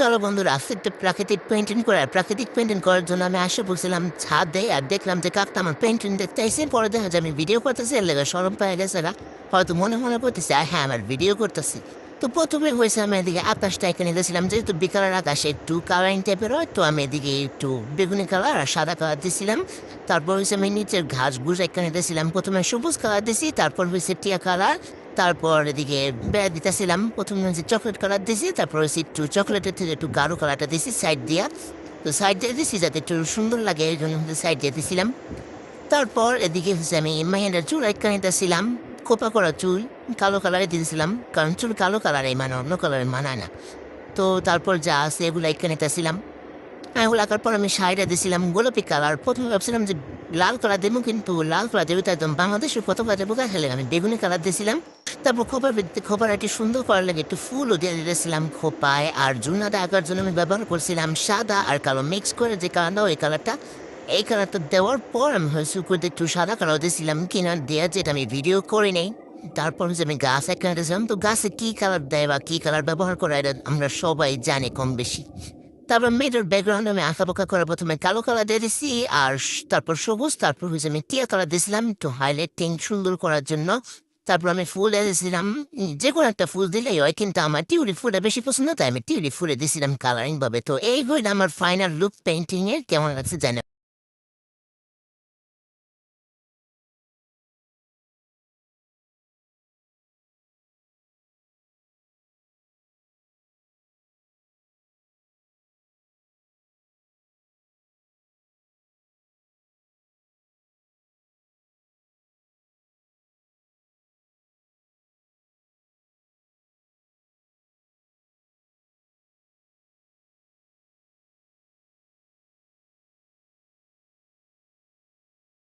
চলো বন্ধুরা আজকে একটা প্রাকৃতিক পেন্টিং করার জন্য আমি আসে বলছিলাম ছাদে আর দেখলাম যে কাকটা আমার পেন্টিং দেখতে আইসে পরে দেখা যায় আমি ভিডিও করতেছি এর লেগে সরম পেয়ে গেছে গা। হয়তো মনে মনে করতেছি হ্যাঁ আমার ভিডিও করতেছি। তো প্রথমে হয়েছে আমি এদিকে আকাশটা এখানে দিয়েছিলাম যেহেতু বিকালের আকাশে একটু কালারিং টাইপের হয় তো আমি এদিকে একটু বেগুনি কালার আর সাদা কালার দিয়েছিলাম। তারপর হয়েছে আমি নিচের ঘাস ঘুষ এখানে দিয়েছিলাম প্রথমে সবুজ কালার দিয়েছি তারপর হয়েছে টিয়া কালার। তারপর এদিকে বেড়া দিতেছিলাম প্রথমে হচ্ছে চকলেট কালার দিয়েছি তারপর হচ্ছে একটু চকলেটের থেকে একটু গাঢ় কালারটা দিয়েছি সাইড দিয়া। তো সাইড দিয়ে দিয়েছি যাতে একটু সুন্দর লাগে এই জন্য সাইড দিয়ে দিয়েছিলাম। তারপর এদিকে হচ্ছে আমি মাহিন্দার চুল একখানে দিয়েছিলাম খোপা করা চুল কালো কালারে দিয়েছিলাম কারণ চুল কালো কালারে মানে অন্য কালারে মানায় না। তো তারপর যা আছে এগুলো একখানে দিয়েছিলাম। ওগুলো আঁকার পর আমি শাড়িটা দিয়েছিলাম গোলাপি কালার প্রথমে ভাবছিলাম যে লাল কালার দেবো কিন্তু লাল কালার দেবো তো একদম বাংলাদেশের পতাকা দেবো খেলে আমি বেগুনি কালার দিয়েছিলাম। তারপর খোপার একটি সুন্দর করার লাগে একটু ফুলও দিয়ে দিয়েছিলাম খোপায় আর জুনাটা আঁকার জন্য আমি ব্যবহার করছিলাম সাদা আর কালো মিক্স করে যে কালারটা ওই কালারটা। এই কালারটা দেওয়ার পর আমি হয়েছে করে একটু সাদা কালার দিয়েছিলাম কিনা দেওয়া যেটা আমি ভিডিও করে নেই। তারপর হচ্ছে আমি গাছ একখানে দিয়েছিলাম তো গাছে কী কালার দেয় বা কী কালার ব্যবহার করে এটা আমরা সবাই জানি কম বেশি। তারপর মেয়েটার ব্যাকগ্রাউন্ডে আমি আঁকাবাঁকা করে প্রথমে কালো কালার দিয়ে দিছি আর তারপর সবুজ তারপর হয়েছে আমি টিয়া কালার দিয়েছিলাম একটু হাইলাইটিং সুন্দর করার জন্য। তারপর আমি ফুল দিয়েছিলাম যে কোনো একটা ফুল দিলেই হয় কিন্তু আমার টিউলিপ ফুলটা বেশি পছন্দ তাই আমি টিউলিপ ফুলে দিয়েছিলাম কালারিং ভাবে। তো এই হইল আমার ফাইনাল লুক পেন্টিং এর কেমন লাগছে জানো।